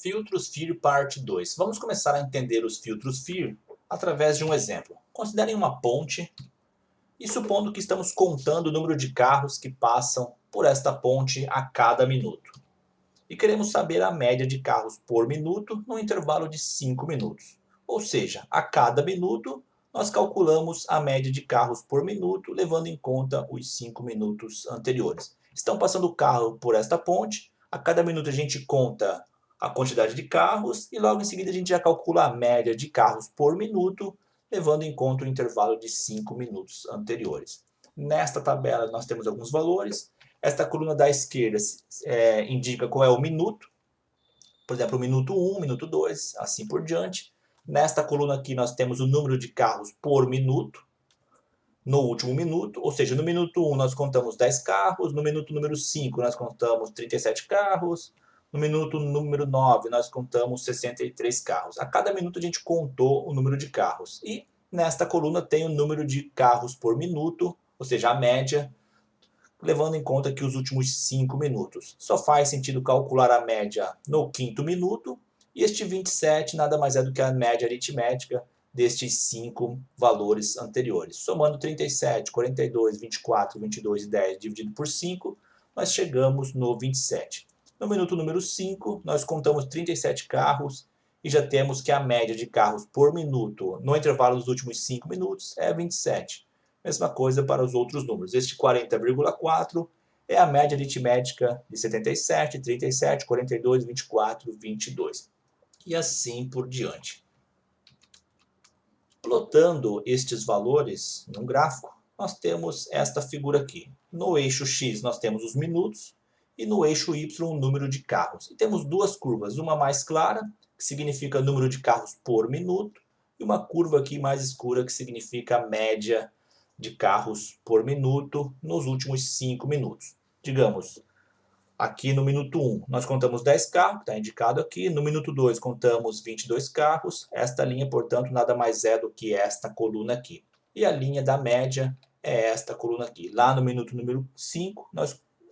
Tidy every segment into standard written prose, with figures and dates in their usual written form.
Filtros FIR parte 2. Vamos começar a entender os filtros FIR através de um exemplo. Considerem uma ponte e supondo que estamos contando o número de carros que passam por esta ponte a cada minuto. E queremos saber a média de carros por minuto no intervalo de 5 minutos. Ou seja, a cada minuto nós calculamos a média de carros por minuto, levando em conta os 5 minutos anteriores. Estão passando carro por esta ponte, a cada minuto a gente conta a quantidade de carros e logo em seguida a gente já calcula a média de carros por minuto, levando em conta o intervalo de 5 minutos anteriores. Nesta tabela nós temos alguns valores. Esta coluna da esquerda indica qual é o minuto, por exemplo, o minuto 1, minuto 2, assim por diante. Nesta coluna aqui nós temos o número de carros por minuto, no último minuto, ou seja, no minuto 1 nós contamos 10 carros, no minuto número 5 nós contamos 37 carros, no minuto número 9 nós contamos 63 carros. A cada minuto a gente contou o número de carros. E nesta coluna tem o número de carros por minuto, ou seja, a média, levando em conta que os últimos 5 minutos. Só faz sentido calcular a média no quinto minuto, e este 27 nada mais é do que a média aritmética destes 5 valores anteriores. Somando 37, 42, 24, 22 e 10 dividido por 5, nós chegamos no 27. No minuto número 5, nós contamos 37 carros e já temos que a média de carros por minuto no intervalo dos últimos 5 minutos é 27. Mesma coisa para os outros números. Este 40,4 é a média aritmética de 77, 37, 42, 24, 22. E assim por diante. Plotando estes valores num gráfico, nós temos esta figura aqui. No eixo X nós temos os minutos e no eixo Y o número de carros. E temos duas curvas, uma mais clara, que significa número de carros por minuto, e uma curva aqui mais escura, que significa a média de carros por minuto nos últimos 5 minutos. Digamos, aqui no minuto 1 nós contamos 10 carros, está indicado aqui. No minuto 2 contamos 22 carros. Esta linha, portanto, nada mais é do que esta coluna aqui. E a linha da média é esta coluna aqui. Lá no minuto número 5,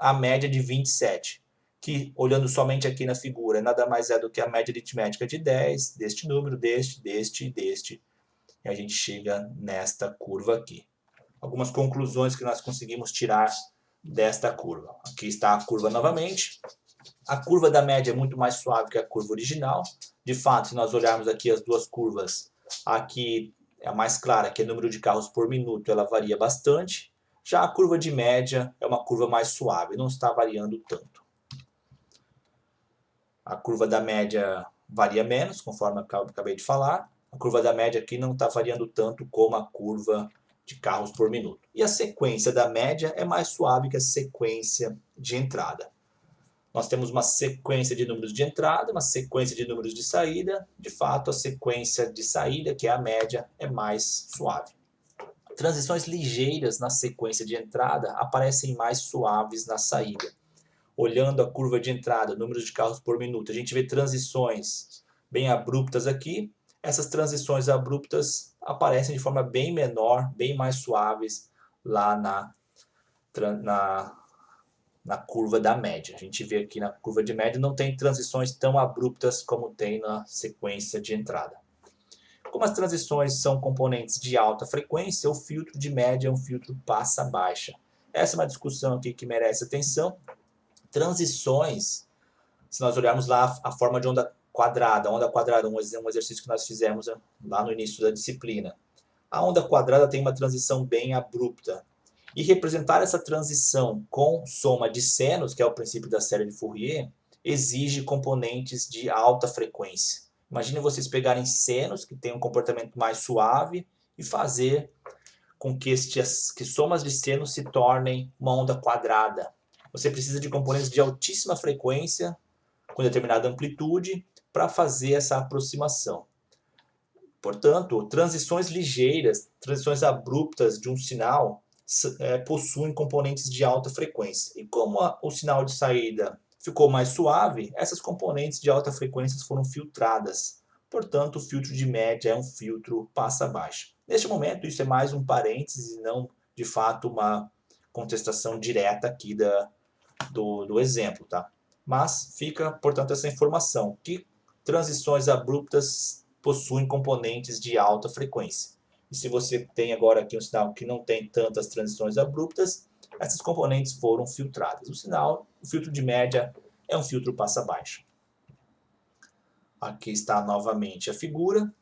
a média de 27, que, olhando somente aqui na figura, nada mais é do que a média aritmética de 10, deste número, deste e deste. E a gente chega nesta curva aqui. Algumas conclusões que nós conseguimos tirar desta curva. Aqui está a curva novamente. A curva da média é muito mais suave que a curva original. De fato, se nós olharmos aqui as duas curvas, aqui é a mais clara, que é o número de carros por minuto, ela varia bastante. Já a curva de média é uma curva mais suave, não está variando tanto. A curva da média varia menos, conforme eu acabei de falar. A curva da média aqui não está variando tanto como a curva de carros por minuto. E a sequência da média é mais suave que a sequência de entrada. Nós temos uma sequência de números de entrada, uma sequência de números de saída. De fato, a sequência de saída, que é a média, é mais suave. Transições ligeiras na sequência de entrada aparecem mais suaves na saída. Olhando a curva de entrada, números de carros por minuto, a gente vê transições bem abruptas aqui. Essas transições abruptas aparecem de forma bem menor, bem mais suaves lá na curva da média. A gente vê aqui na curva de média não tem transições tão abruptas como tem na sequência de entrada. Como as transições são componentes de alta frequência, o filtro de média é um filtro passa-baixa. Essa é uma discussão aqui que merece atenção. Transições, se nós olharmos lá a forma de onda quadrada, um exercício que nós fizemos lá no início da disciplina. A onda quadrada tem uma transição bem abrupta. E representar essa transição com soma de senos, que é o princípio da série de Fourier, exige componentes de alta frequência. Imagine vocês pegarem senos, que têm um comportamento mais suave, e fazer com que somas de senos se tornem uma onda quadrada. Você precisa de componentes de altíssima frequência, com determinada amplitude, para fazer essa aproximação. Portanto, transições ligeiras, transições abruptas de um sinal possuem componentes de alta frequência. E como o sinal de saída ficou mais suave, essas componentes de alta frequência foram filtradas. Portanto, o filtro de média é um filtro passa-baixa. Neste momento, isso é mais um parêntese e não, de fato, uma contestação direta aqui do exemplo, tá? Mas fica, portanto, essa informação, que transições abruptas possuem componentes de alta frequência. E se você tem agora aqui um sinal que não tem tantas transições abruptas, essas componentes foram filtradas. O filtro de média é um filtro passa-baixa. Aqui está novamente a figura.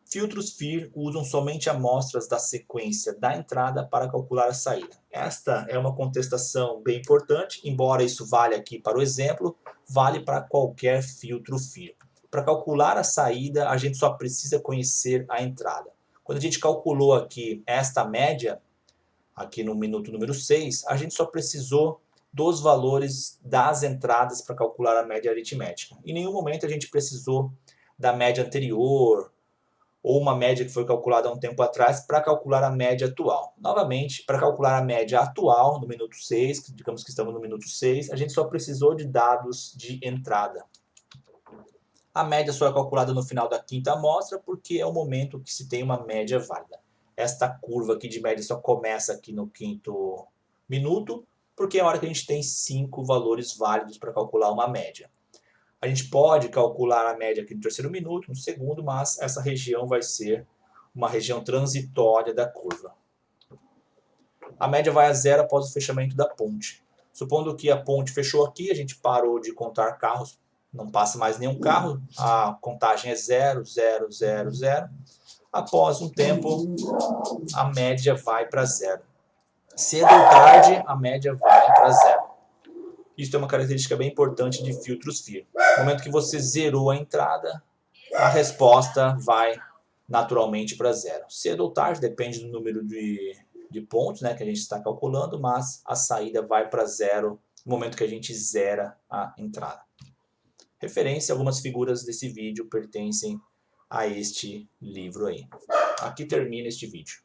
Filtros FIR usam somente amostras da sequência da entrada para calcular a saída. Esta é uma contestação bem importante, embora isso valha aqui para o exemplo, vale para qualquer filtro FIR. Para calcular a saída, a gente só precisa conhecer a entrada. Quando a gente calculou aqui esta média, aqui no minuto número 6, a gente só precisou dos valores das entradas para calcular a média aritmética. Em nenhum momento a gente precisou da média anterior, ou uma média que foi calculada há um tempo atrás, para calcular a média atual. Novamente, para calcular a média atual, no minuto 6, digamos que estamos no minuto 6, a gente só precisou de dados de entrada. A média só é calculada no final da quinta amostra, porque é o momento que se tem uma média válida. Esta curva aqui de média só começa aqui no quinto minuto, porque é a hora que a gente tem 5 valores válidos para calcular uma média. A gente pode calcular a média aqui no terceiro minuto, no segundo, mas essa região vai ser uma região transitória da curva. A média vai a zero após o fechamento da ponte. Supondo que a ponte fechou aqui, a gente parou de contar carros, não passa mais nenhum carro, a contagem é 0, 0, 0, 0. Após um tempo, a média vai para zero. Cedo ou tarde, a média vai para zero. Isso é uma característica bem importante de filtros FIR. No momento que você zerou a entrada, a resposta vai naturalmente para zero. Cedo ou tarde, depende do número de pontos, né, que a gente está calculando, mas a saída vai para zero no momento que a gente zera a entrada. Referência: algumas figuras desse vídeo pertencem a este livro aí. Aqui termina este vídeo.